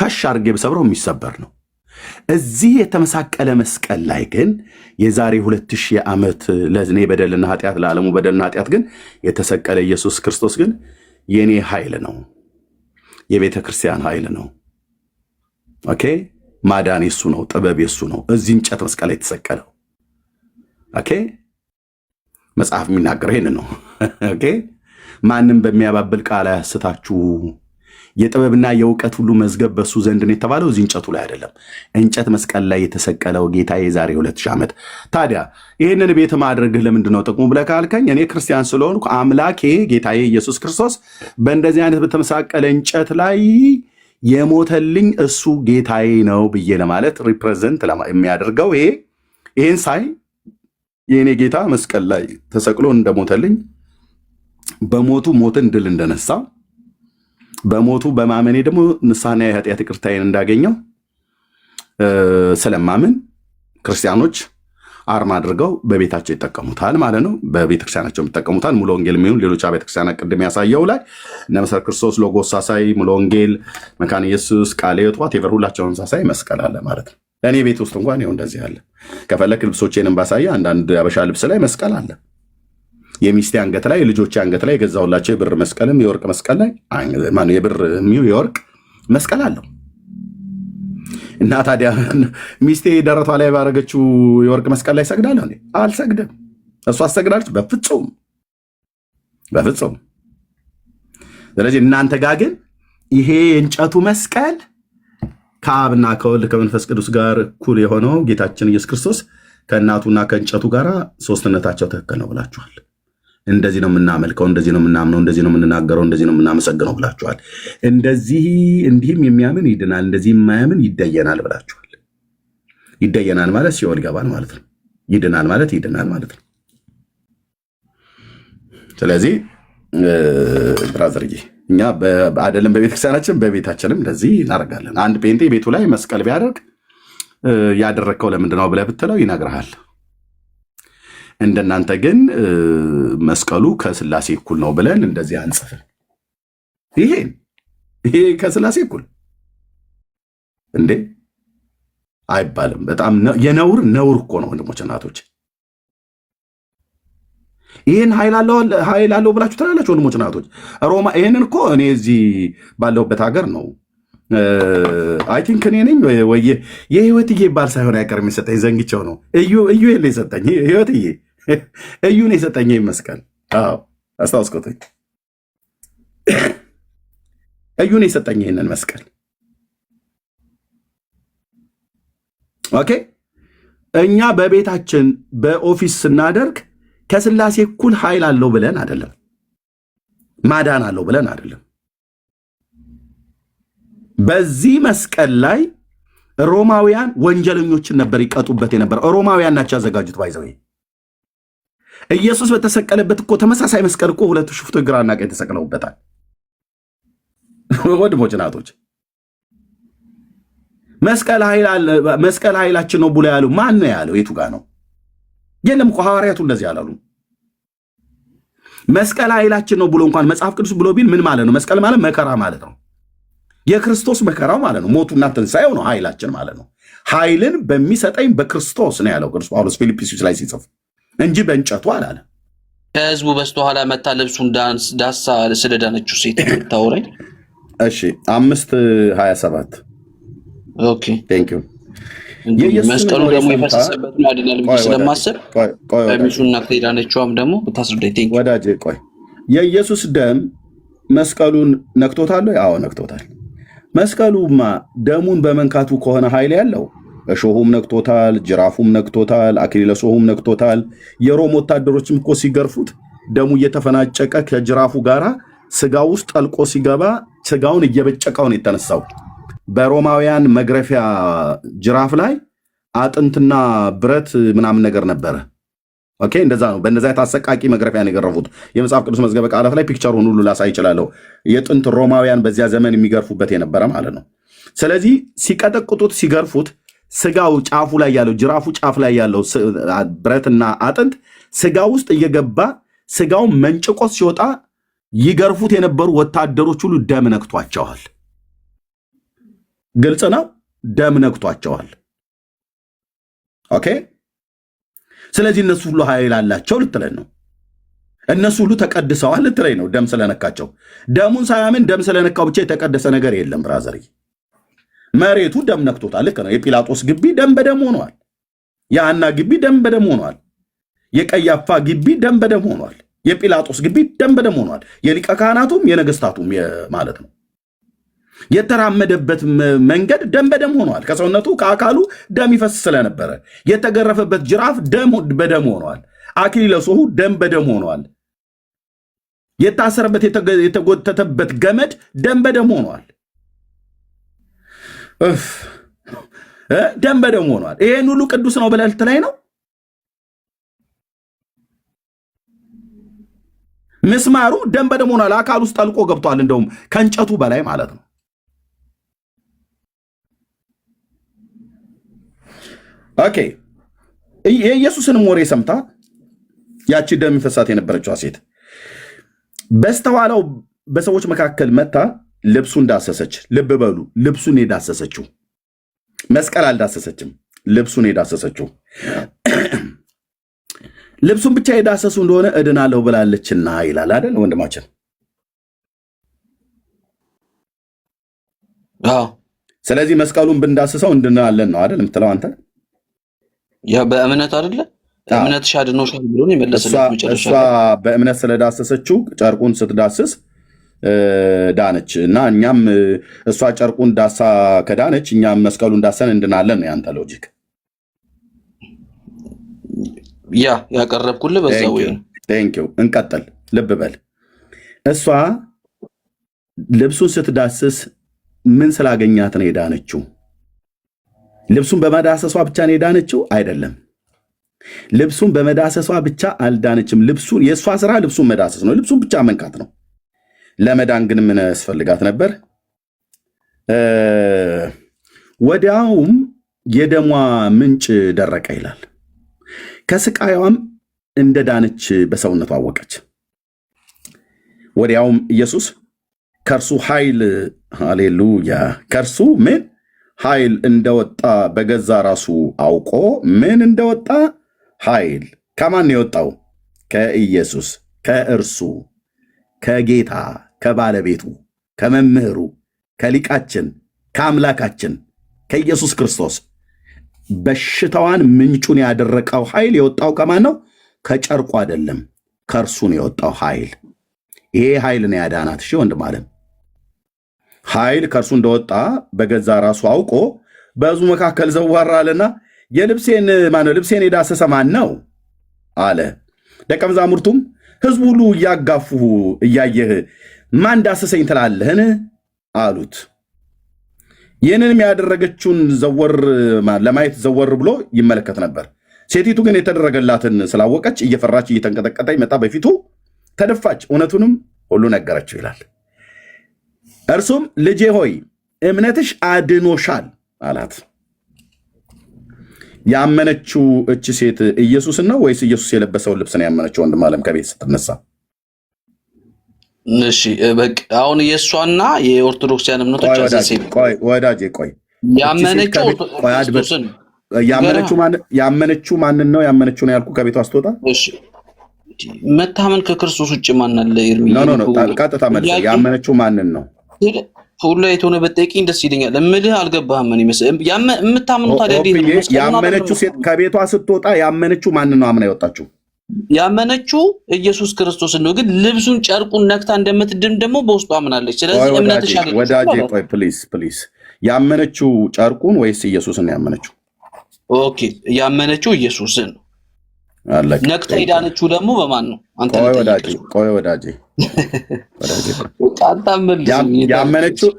ከሽ አድርጌ ብሰብረው የሚሰበር ነው። እዚህ የተመሳቀለ መስቀል ላይ ግን የዛሬ 2000 ዓመት ለእኔ በደልና ኃጢአት ለዓለሙ በደልና ኃጢአት ግን የተሰቀለ ኢየሱስ ክርስቶስ ግን የኔ ኃይል ነው፣ የቤተ ክርስቲያን ኃይል ነው። ኦኬ ማዳን የሱ ነው፣ ጥበብ የሱ ነው። እዚህ እንጨት መስቀል ላይ የተሰቀለው ኦኬ መጽሐፍ የሚናገረው ይሄን ነው። ኦኬ ማንም በሚያባብል ቃል አያስታችሁ፣ የጥበብና የእውቀት ሁሉ መዝገብ በሱ ዘንድ ነው የተባለው እዚህ እንጨቱ ላይ አይደለም። እንጨት መስቀል ላይ የተሰቀለው ጌታ የዛሬ 2000 ዓመት። ታዲያ ይህንን ቤት ማድረግህ ለምንድን ነው ጥቅሙ ብለህ ካልከኝ እኔ ክርስቲያን ስለሆንኩ አምላኬ ጌታዬ ኢየሱስ ክርስቶስ በእንደዚህ አይነት በተመሳቀለ እንጨት ላይ የሞተልኝ እሱ ጌታዬ ነው ብዬ ለማለት ሪፕሬዘንት የሚያደርገው ይሄን ሳይ የእኔ ጌታ መስቀል ላይ ተሰቅሎ እንደሞተልኝ በሞቱ ሞትን ድል እንደነሳው በሞቱ በማመኔ ደግሞ ንስሐና የኃጢአት ይቅርታዬን እንዳገኘው ስለማምን ክርስቲያኖች አርማ አድርገው በቤታቸው ይጠቀሙታል ማለት ነው። በቤተክርስቲያናቸው ይጠቀሙታል። ሙሉ ወንጌል የሚሆን ሌሎች ቤተክርስቲያናት ቅድም ያሳየው ላይ እነ መሰረት ክርስቶስ፣ ሎጎስ ሳሳይ፣ ሙሉ ወንጌል፣ መካነ ኢየሱስ፣ ቃለ ሕይወት ዋቴቨር ሁላቸውን ሳሳይ መስቀል አለ ማለት ነው። እኔ ቤት ውስጥ እንኳን ይኸው እንደዚህ አለ። ከፈለክ ልብሶቼንም ባሳየ አንዳንድ አበሻ ልብስ ላይ መስቀል አለ። የሚስቴ አንገት ላይ፣ ልጆቼ አንገት ላይ የገዛሁላቸው የብር መስቀልም የወርቅ መስቀል ላይ ማነው የብር የወርቅ መስቀል አለው። እና ታዲያ ሚስቴ ደረቷ ላይ ባረገችው የወርቅ መስቀል ላይ ሰግዳለሁ እንዴ? አልሰግድም። እሷ አሰግዳለች? በፍጹም በፍጹም። ስለዚህ እናንተ ጋር ግን ይሄ የእንጨቱ መስቀል ከአብና ከወልድ ከመንፈስ ቅዱስ ጋር እኩል የሆነው ጌታችን ኢየሱስ ክርስቶስ ከእናቱና ከእንጨቱ ጋር ሶስትነታቸው ትክክል ነው ብላችኋል። እንደዚህ ነው የምናመልከው፣ እንደዚህ ነው የምናምነው፣ እንደዚህ ነው የምንናገረው፣ እንደዚህ ነው የምናመሰግነው ብላችኋል። እንዲህም የሚያምን ይድናል፣ እንደዚህ የማያምን ይደየናል ብላችኋል። ይደየናል ማለት ሲኦል ይገባል ማለት ነው። ይድናል ማለት ይድናል ማለት ነው። ስለዚህ ብራዘርዬ እኛ አይደለም በቤተክርስቲያናችን በቤታችንም እንደዚህ እናደርጋለን። አንድ ጴንጤ ቤቱ ላይ መስቀል ቢያደርግ ያደረግከው ለምንድን ነው ብለህ ብትለው ይነግርሃል። እንደናንተ ግን መስቀሉ ከስላሴ እኩል ነው ብለን እንደዚህ አንጽፍም። ይሄ ከስላሴ እኩል እንዴ አይባልም። በጣም የነውር እኮ ነው ወንድሞች እናቶች። ይህን ኃይል አለው ብላችሁ ትላላችሁ ወንድሞች እናቶች። ሮማ ይህንን እኮ እኔ እዚህ ባለሁበት ሀገር ነው አይ ቲንክ እኔ ነኝ ወይ የህይወትዬ ባል ሳይሆን አይቀርም የሰጠኝ፣ ዘንግቼው ነው። እዩ የለ የሰጠኝ ህይወትዬ እዩ ነው የሰጠኝ መስቀል። አዎ አስታውስኩትኝ። እዩ ነው የሰጠኝ ይህንን መስቀል። ኦኬ እኛ በቤታችን በኦፊስ ስናደርግ ከስላሴ እኩል ኃይል አለው ብለን አይደለም፣ ማዳን አለው ብለን አይደለም። በዚህ መስቀል ላይ ሮማውያን ወንጀለኞችን ነበር ይቀጡበት የነበረ። ሮማውያን ናቸው ያዘጋጁት። ባይዘው ኢየሱስ በተሰቀለበት እኮ ተመሳሳይ መስቀል እኮ ሁለት ሽፍቶች ግራና ቀኝ ተሰቅለውበታል። ወንድሞች እናቶች መስቀል ኃይላችን ነው ብሎ ያለው ማን ነው ያለው? የቱ ጋር ነው? የለም እኮ ሐዋርያቱ እንደዚህ ያላሉ። መስቀል ኃይላችን ነው ብሎ እንኳን መጽሐፍ ቅዱስ ብሎ ቢል ምን ማለት ነው? መስቀል ማለት መከራ ማለት ነው። የክርስቶስ መከራው ማለት ነው። ሞቱና ትንሣኤው ነው ኃይላችን ማለት ነው። ኃይልን በሚሰጠኝ በክርስቶስ ነው ያለው ቅዱስ ጳውሎስ ፊልጵስዩስ ላይ ሲጽፍ እንጂ በእንጨቱ አላለ። ከህዝቡ በስተኋላ መታ ልብሱን ዳሳ ስለዳነችው ሴት ታውረኝ። እሺ 5:27 ኦኬ ቴንክ ዩ። መስቀሉ ደግሞ የፈሰሰበትን ያድናል ብዬ ስለማሰብ በሚሱና ከዳነችውም ደግሞ ብታስረዳኝ። ቴንክ ዩ ወዳጄ። ቆይ የኢየሱስ ደም መስቀሉን ነክቶታል? አዎ ነክቶታል። መስቀሉማ ደሙን በመንካቱ ከሆነ ኃይል ያለው እሾሁም ነክቶታል፣ ጅራፉም ነክቶታል፣ አክሊለ ሦሁም ነክቶታል። የሮም ወታደሮችም እኮ ሲገርፉት ደሙ እየተፈናጨቀ ከጅራፉ ጋራ ስጋ ውስጥ ጠልቆ ሲገባ ስጋውን እየበጨቀው ነው የተነሳው። በሮማውያን መግረፊያ ጅራፍ ላይ አጥንትና ብረት ምናምን ነገር ነበረ። ኦኬ እንደዛ ነው። በእንደዛ አሰቃቂ መግረፊያ ነው የገረፉት። የመጽሐፍ ቅዱስ መዝገበ ቃላት ላይ ፒክቸሩን ሁሉ ላሳይ ይችላለሁ። የጥንት ሮማውያን በዚያ ዘመን የሚገርፉበት የነበረ ማለት ነው። ስለዚህ ሲቀጠቅጡት ሲገርፉት ስጋው ጫፉ ላይ ያለው ጅራፉ ጫፍ ላይ ያለው ብረትና አጥንት ስጋ ውስጥ እየገባ ስጋውን መንጭቆት ሲወጣ ይገርፉት የነበሩ ወታደሮች ሁሉ ደም ነክቷቸዋል። ግልጽ ነው። ደም ነክቷቸዋል። ኦኬ። ስለዚህ እነሱ ሁሉ ኃይል አላቸው ልትለን ነው። እነሱ ሁሉ ተቀድሰዋል ልትለኝ ነው። ደም ስለነካቸው። ደሙን ሳያምን ደም ስለነካው ብቻ የተቀደሰ ነገር የለም ብራዘር። መሬቱ ደም ነክቶታል። ልክ ነው። የጲላጦስ ግቢ ደም በደም ሆኗል። የሐና ግቢ ደም በደም ሆኗል። የቀያፋ ግቢ ደም በደም ሆኗል። የጲላጦስ ግቢ ደም በደም ሆኗል። የሊቀ ካህናቱም የነገስታቱም ማለት ነው። የተራመደበት መንገድ ደም በደም ሆኗል። ከሰውነቱ ከአካሉ ደም ይፈስ ስለነበረ የተገረፈበት ጅራፍ ደም በደም ሆኗል። አክሊለ ሦሁ ደም በደም ሆኗል። የታሰረበት የተጎተተበት ገመድ ደም በደም ሆኗል። ደም በደም ሆኗል። ይሄን ሁሉ ቅዱስ ነው ብለህ ልትለኝ ነው? ምስማሩ ደም በደም ሆኗል። አካል ውስጥ ጠልቆ ገብቷል። እንደውም ከእንጨቱ በላይ ማለት ነው። ኦኬ። የኢየሱስንም ወሬ ሰምታ ያቺ ደም ይፈሳት የነበረችዋ ሴት በስተኋላው በሰዎች መካከል መታ ልብሱን ዳሰሰች። ልብ በሉ፣ ልብሱን የዳሰሰችው መስቀል አልዳሰሰችም። ልብሱን የዳሰሰችው ልብሱን ብቻ የዳሰሱ እንደሆነ እድናለሁ ብላለችና ይላል አይደል ወንድማችን? ስለዚህ መስቀሉን ብንዳስሰው እንድናለን ነው አይደል የምትለው አንተ? ያ በእምነት አይደለ? እምነትሽ አድኖሻል ብሎ ነው የመለሰላት መጨረሻ። እሷ በእምነት ስለዳሰሰችው ጨርቁን ስትዳስስ ዳነች እና እኛም እሷ ጨርቁን ዳሳ ከዳነች እኛም መስቀሉን ዳሰን እንድናለን ነው ያንተ ሎጂክ። ያ ያቀረብኩልህ በዛ ወይ ነው። ቴንኪው። እንቀጥል። ልብ በል። እሷ ልብሱን ስትዳስስ ምን ስላገኛት ነው የዳነችው? ልብሱን በመዳሰሷ ብቻ ነው የዳነችው? አይደለም። ልብሱን በመዳሰሷ ብቻ አልዳነችም። ልብሱን የእሷ ስራ ልብሱን መዳሰስ ነው። ልብሱን ብቻ መንካት ነው። ለመዳን ግን ምን ያስፈልጋት ነበር? ወዲያውም የደሟ ምንጭ ደረቀ ይላል። ከስቃይዋም እንደ ዳነች በሰውነቷ አወቀች። ወዲያውም ኢየሱስ ከእርሱ ኃይል ሃሌሉያ፣ ከእርሱ ምን ኃይል እንደወጣ በገዛ ራሱ አውቆ ምን እንደወጣ ኃይል ከማን የወጣው? ከኢየሱስ፣ ከእርሱ፣ ከጌታ፣ ከባለቤቱ፣ ከመምህሩ፣ ከሊቃችን፣ ከአምላካችን ከኢየሱስ ክርስቶስ በሽታዋን ምንጩን ያደረቀው ኃይል የወጣው ከማን ነው? ከጨርቁ አይደለም፣ ከእርሱ ነው የወጣው ኃይል። ይሄ ኃይል ነው ያዳናት። እሺ ወንድም አለም፣ ኃይል ከእርሱ እንደወጣ በገዛ ራሱ አውቆ በሕዝቡ መካከል ዘዋራልና የልብሴን ማነው ልብሴን የዳሰሰ ማን ነው አለ። ደቀ መዛሙርቱም ሕዝቡ ሁሉ እያጋፉ እያየህ ማን ዳሰሰኝ ትላለህን አሉት። ይህንንም ያደረገችውን ለማየት ዘወር ብሎ ይመለከት ነበር። ሴቲቱ ግን የተደረገላትን ስላወቀች እየፈራች እየተንቀጠቀጠች መጣ፣ በፊቱ ተደፋች፣ እውነቱንም ሁሉ ነገረችው ይላል። እርሱም ልጄ ሆይ እምነትሽ አድኖሻል አላት። ያመነችው እች ሴት ኢየሱስን ነው ወይስ ኢየሱስ የለበሰውን ልብስ ነው ያመነችው? ወንድም አለም ከቤት ስትነሳ እሺ በቃ አሁን የእሷና የኦርቶዶክሲያን እምነቶች ወዳጄ ቆይ ያመነችው ማንን ነው ያመነችው ነው ያልኩ ከቤቷ ስትወጣ? እሺ መታመን ከክርስቶስ ውጭ ማን አለ? ኤርሚ ኖ ቀጥታ መልስ። ያመነችው ማንን ነው? ሁሉ የተሆነ በጠቂኝ ደስ ይለኛል። እምልህ አልገባህም። ምን ይመስል የምታምኑ ታዲያ እንዴት ነው? ያመነችው ሴት ከቤቷ ስትወጣ ያመነችው ማንን ነው አምና የወጣችው? ያመነችው ኢየሱስ ክርስቶስን ነው። ግን ልብሱን ጨርቁን ነክታ እንደምትድን ደግሞ በውስጡ አምናለች። ስለዚህ እምነትሽ አይደለም። ወዳጄ ቆይ ፕሊዝ ያመነችው ጨርቁን ወይስ ኢየሱስን ነው ያመነችው? ኦኬ ያመነችው ኢየሱስን ነው። ነክታ ሄዳነችው ደግሞ በማን ነው? አንተ ቆይ ወዳጄ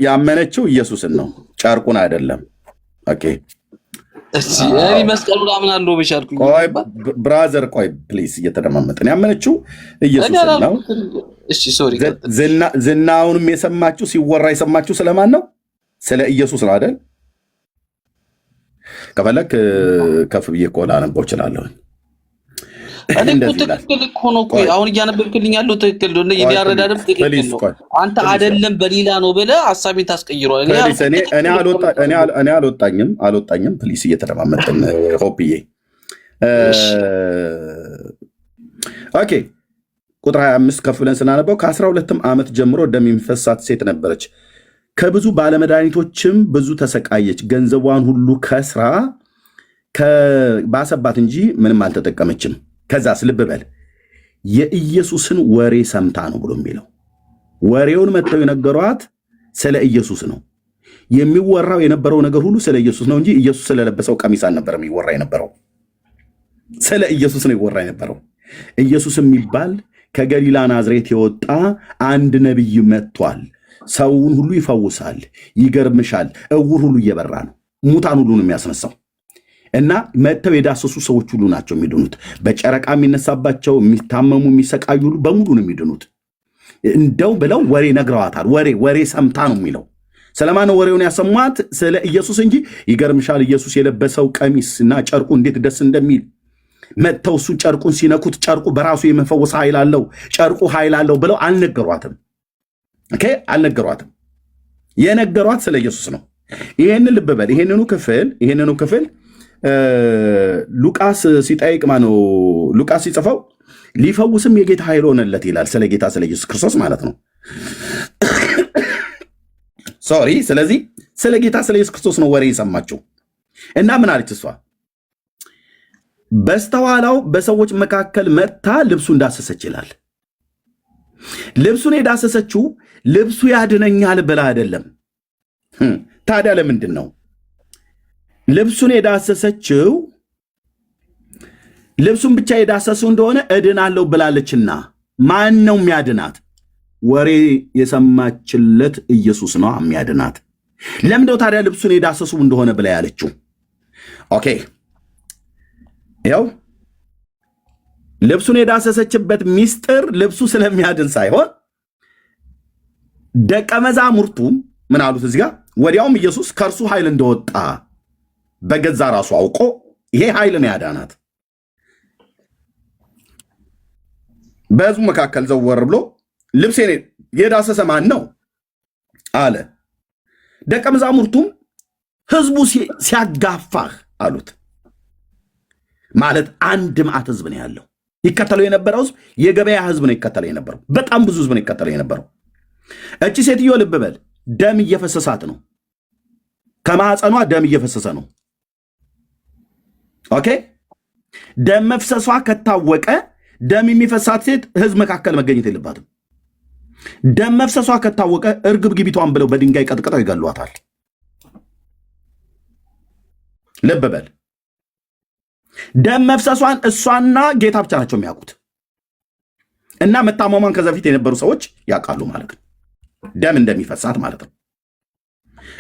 ያመነችው ኢየሱስን ነው ጨርቁን አይደለም። ኦኬ እሺ እኔ መስቀሉን አምናለሁ ብቻልኩኝ። ቆይ ብራዘር ቆይ ፕሊዝ እየተደማመጥን ያመነችው ኢየሱስን ነው። እሺ ሶሪ ዝናውንም የሰማችሁ ሲወራ የሰማችሁ ስለማን ነው? ስለ ኢየሱስ ነው አይደል? ከፈለክ ከፍ ብዬ እኮ ላነበው እችላለሁ። እኔ እኮ ትክክል እኮ ነው እኮ አሁን እያነበብክልኝ ያለው ትክክል ነው። የኔ አረዳድም ትክክል ነው። አንተ አይደለም በሌላ ነው ብለህ ሐሳቤን ታስቀይሯል። እኔ አልወጣኝም። ፕሊስ እየተደማመጥን ሆፕዬ። ኦኬ ቁጥር 25 ከፍ ብለን ስናነበው ከ12 ዓመት ጀምሮ ደም የሚፈሳት ሴት ነበረች። ከብዙ ባለመድኃኒቶችም ብዙ ተሰቃየች። ገንዘቧን ሁሉ ከስራ ባሰባት እንጂ ምንም አልተጠቀመችም። ከዛስ ልብ በል የኢየሱስን ወሬ ሰምታ ነው ብሎ የሚለው። ወሬውን መጥተው የነገሯት ስለ ኢየሱስ ነው። የሚወራው የነበረው ነገር ሁሉ ስለ ኢየሱስ ነው እንጂ ኢየሱስ ስለለበሰው ቀሚስ አልነበረም ይወራ የነበረው። ስለ ኢየሱስ ነው ይወራ የነበረው። ኢየሱስ የሚባል ከገሊላ ናዝሬት የወጣ አንድ ነቢይ መጥቷል። ሰውን ሁሉ ይፈውሳል። ይገርምሻል፣ እውር ሁሉ እየበራ ነው። ሙታን ሁሉ ነው የሚያስነሳው። እና መጥተው የዳሰሱ ሰዎች ሁሉ ናቸው የሚድኑት። በጨረቃ የሚነሳባቸው የሚታመሙ የሚሰቃዩ ሁሉ በሙሉ ነው የሚድኑት። እንደው ብለው ወሬ ነግረዋታል። ወሬ ሰምታ ነው የሚለው። ስለማን ነው ወሬውን ያሰሟት? ስለ ኢየሱስ እንጂ ይገርምሻል፣ ኢየሱስ የለበሰው ቀሚስ እና ጨርቁ እንዴት ደስ እንደሚል መጥተው እሱ ጨርቁን ሲነኩት ጨርቁ በራሱ የመፈወስ ኃይል አለው፣ ጨርቁ ኃይል አለው ብለው አልነገሯትም። ኦኬ አልነገሯትም። የነገሯት ስለ ኢየሱስ ነው። ይሄንን ልብ በል። ይሄንኑ ክፍል ሉቃስ ሲጠይቅ ማነው ሉቃስ ሲጽፈው ሊፈውስም የጌታ ኃይል ሆነለት ይላል። ስለ ጌታ ስለ ኢየሱስ ክርስቶስ ማለት ነው። ሶሪ። ስለዚህ ስለ ጌታ ስለ ኢየሱስ ክርስቶስ ነው ወሬ የሰማችው። እና ምን አለች እሷ? በስተኋላው በሰዎች መካከል መጥታ ልብሱን ዳሰሰች ይላል። ልብሱን የዳሰሰችው ልብሱ ያድነኛል ብላ አይደለም። ታዲያ ለምንድን ነው ልብሱን የዳሰሰችው? ልብሱን ብቻ የዳሰሰው እንደሆነ እድናለሁ ብላለችና። ማን ነው የሚያድናት? ወሬ የሰማችለት ኢየሱስ ነው የሚያድናት። ለምንድነው ታዲያ ልብሱን የዳሰሱ እንደሆነ ብላ ያለችው? ኦኬ ያው ልብሱን የዳሰሰችበት ሚስጥር ልብሱ ስለሚያድን ሳይሆን ደቀ መዛሙርቱም ምን አሉት እዚህ ጋር? ወዲያውም ኢየሱስ ከእርሱ ኃይል እንደወጣ በገዛ ራሱ አውቆ ይሄ ኃይል ነው ያዳናት። በሕዝቡ መካከል ዘወር ብሎ ልብሴን የዳሰሰ ማን ነው አለ። ደቀ መዛሙርቱም ሕዝቡ ሲያጋፋህ አሉት። ማለት አንድ መዓት ሕዝብ ነው ያለው። ይከተለው የነበረው ሕዝብ የገበያ ሕዝብ ነው ይከተለው የነበረው። በጣም ብዙ ሕዝብ ነው ይከተለው የነበረው። እቺ ሴትዮ ልብ በል ደም እየፈሰሳት ነው። ከማህፀኗ ደም እየፈሰሰ ነው። ኦኬ ደም መፍሰሷ ከታወቀ ደም የሚፈሳት ሴት ሕዝብ መካከል መገኘት የለባትም። ደም መፍሰሷ ከታወቀ እርግብ ግቢቷን ብለው በድንጋይ ቀጥቅጠው ይገሏታል። ልብ በል ደም መፍሰሷን እሷና ጌታ ብቻ ናቸው የሚያውቁት። እና መታመሟን ከዛ በፊት የነበሩ ሰዎች ያውቃሉ ማለት ነው። ደም እንደሚፈሳት ማለት ነው።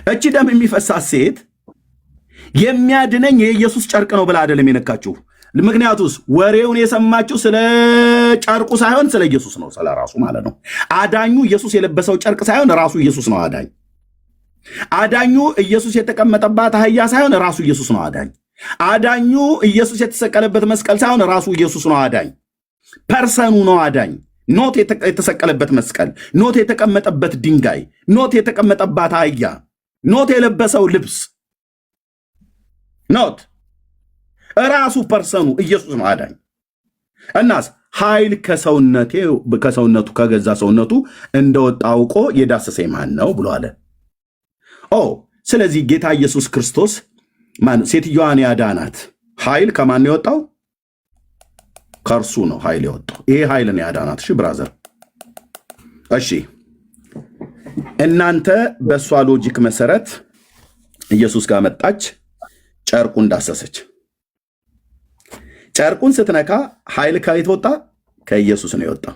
እቺ ደም የሚፈሳት ሴት የሚያድነኝ የኢየሱስ ጨርቅ ነው ብላ አይደለም የነካችው። ምክንያቱስ ወሬውን የሰማችው ስለ ጨርቁ ሳይሆን ስለ ኢየሱስ ነው፣ ስለ ራሱ ማለት ነው። አዳኙ ኢየሱስ የለበሰው ጨርቅ ሳይሆን ራሱ ኢየሱስ ነው አዳኝ። አዳኙ ኢየሱስ የተቀመጠባት አህያ ሳይሆን ራሱ ኢየሱስ ነው አዳኝ። አዳኙ ኢየሱስ የተሰቀለበት መስቀል ሳይሆን ራሱ ኢየሱስ ነው አዳኝ። ፐርሰኑ ነው አዳኝ። ኖት የተሰቀለበት መስቀል፣ ኖት የተቀመጠበት ድንጋይ፣ ኖት የተቀመጠባት አህያ፣ ኖት የለበሰው ልብስ፣ ኖት ራሱ ፐርሰኑ ኢየሱስ ነው አዳኝ። እናስ ኃይል ከሰውነቱ ከገዛ ሰውነቱ እንደወጣ አውቆ የዳሰሰኝ ማን ነው ብሎ አለ። ስለዚህ ጌታ ኢየሱስ ክርስቶስ ሴትዮዋን ያዳናት ኃይል ከማን የወጣው? ከእርሱ ነው ኃይል የወጣው። ይሄ ኃይል ነው ያዳናት። እሺ ብራዘር፣ እሺ እናንተ በእሷ ሎጂክ መሰረት ኢየሱስ ጋር መጣች፣ ጨርቁን ዳሰሰች። ጨርቁን ስትነካ ኃይል ከየት ወጣ? ከኢየሱስ ነው የወጣው።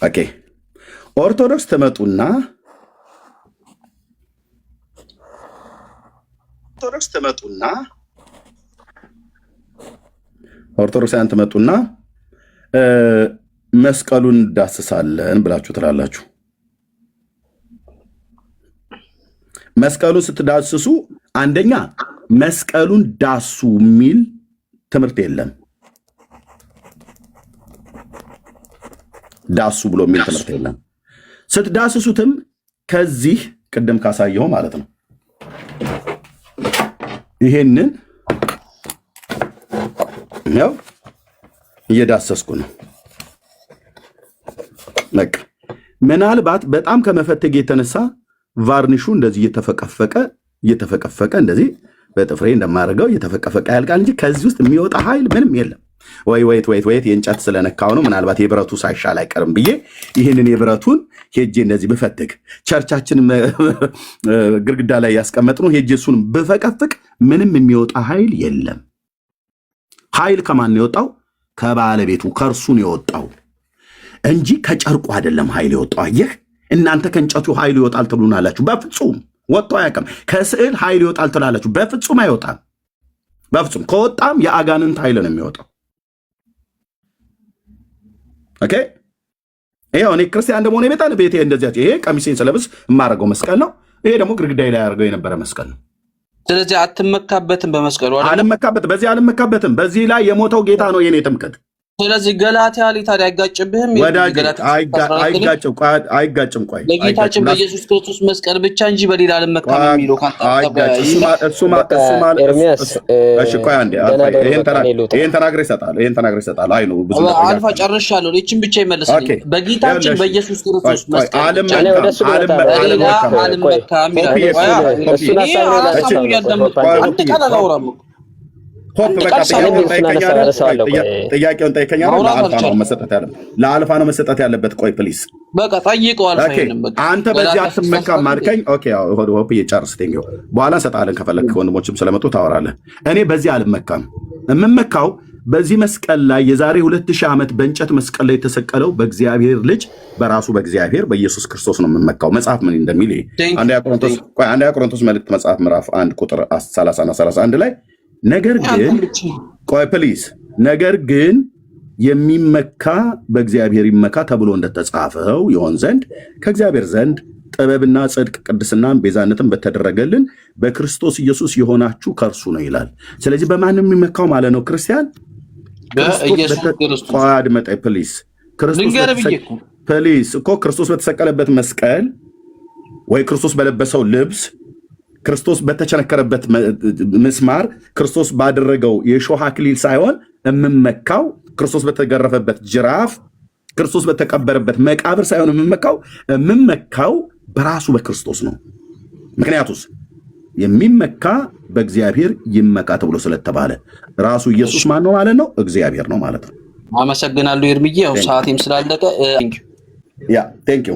ኦኬ ኦርቶዶክስ ትመጡና ኦርቶዶክሳውያን ትመጡና መስቀሉን ዳስሳለን ብላችሁ ትላላችሁ። መስቀሉን ስትዳስሱ አንደኛ መስቀሉን ዳሱ የሚል ትምህርት የለም። ዳሱ ብሎ የሚል ትምህርት የለም። ስትዳስሱትም ከዚህ ቅድም ካሳየው ማለት ነው ይሄንን ያው እየዳሰስኩ ነው። በቃ ምናልባት በጣም ከመፈተግ የተነሳ ቫርኒሹ እንደዚህ እየተፈቀፈቀ እንደዚህ በጥፍሬ እንደማደርገው እየተፈቀፈቀ ያልቃል እንጂ ከዚህ ውስጥ የሚወጣ ኃይል ምንም የለም። ወይት የእንጨት ስለነካው ነው ምናልባት የብረቱ ሳይሻል አይቀርም ብዬ ይህንን የብረቱን ሄጄ እንደዚህ ብፈትግ ቸርቻችን ግድግዳ ላይ ያስቀመጥነው ሄጄ እሱን ብፈቀፍቅ ምንም የሚወጣ ኃይል የለም። ኃይል ከማን የወጣው? ከባለቤቱ ከእርሱን የወጣው እንጂ ከጨርቁ አይደለም ኃይል የወጣው። አየህ፣ እናንተ ከእንጨቱ ኃይል ይወጣል ትሉናላችሁ። በፍጹም ወጥቶ አያውቅም። ከስዕል ኃይል ይወጣል ትላላችሁ። በፍጹም አይወጣም። በፍጹም ከወጣም የአጋንንት ኃይል ነው የሚወጣው። ኦኬ፣ ይሄው እኔ ክርስቲያን እንደሆነ ቤቴ እንደዚያ ይሄ ቀሚሴን ስለብስ የማደርገው መስቀል ነው። ይሄ ደግሞ ግድግዳዬ ላይ አድርገው የነበረ መስቀል ነው። ስለዚህ አትመካበትም በመስቀሉ አይደል? አልመካበትም። በዚህ ላይ የሞተው ጌታ ነው የኔ ትምክህት። ስለዚህ ገላትያ ላይ ታዲያ አይጋጭብህም? አይጋጭም። ቆይ ለጌታችን በኢየሱስ ክርስቶስ መስቀል ብቻ እንጂ በሌላ አልመካም የሚለው ይሄን ተናግሬ እሰጣለሁ። አይ ነው ብዙ አልፋ ጨርሻለሁ። እቺን ብቻ ይመለስልኝ። በጌታችን በኢየሱስ ክርስቶስ መስቀል ብቻ አልመካም ይላል። ጥያቄውን ጠይቀኛል። ለአልፋ ነው መሰጠት ያለበት። ቆይ ፕሊስ በቃ ጠይቀው። አንተ በዚህ አትመካም አልከኝ። ጨርስ። በኋላ እንሰጣለን። ከፈለክ ወንድሞችም ስለመጡ ታወራለህ። እኔ በዚህ አልመካም። የምመካው በዚህ መስቀል ላይ የዛሬ 2000 ዓመት በእንጨት መስቀል ላይ የተሰቀለው በእግዚአብሔር ልጅ በራሱ በእግዚአብሔር በኢየሱስ ክርስቶስ ነው የምመካው። መጽሐፍ ምን እንደሚል አንደኛ ቆሮንቶስ መልእክት መጽሐፍ ምዕራፍ 1 ቁጥር 30 እና 31 ላይ ነገር ግን የሚመካ በእግዚአብሔር ይመካ ተብሎ እንደተጻፈው ይሆን ዘንድ ከእግዚአብሔር ዘንድ ጥበብና ጽድቅ ቅድስናን ቤዛነትን በተደረገልን በክርስቶስ ኢየሱስ የሆናችሁ ከእርሱ ነው ይላል። ስለዚህ በማንም የሚመካው ማለት ነው ክርስቲያን ክርስቶስ በተሰቀለበት መስቀል ወይ ክርስቶስ በለበሰው ልብስ፣ ክርስቶስ በተቸነከረበት ምስማር፣ ክርስቶስ ባደረገው የሾህ አክሊል ሳይሆን የምመካው ክርስቶስ በተገረፈበት ጅራፍ፣ ክርስቶስ በተቀበረበት መቃብር ሳይሆን የምመካው በራሱ በክርስቶስ ነው። ምክንያቱስ የሚመካ በእግዚአብሔር ይመካ ተብሎ ስለተባለ ራሱ ኢየሱስ ማን ነው ማለት ነው? እግዚአብሔር ነው ማለት ነው። አመሰግናለሁ ኤርምዬ፣ ያው ሰዓቴም ስላለቀ ቴንክ ዩ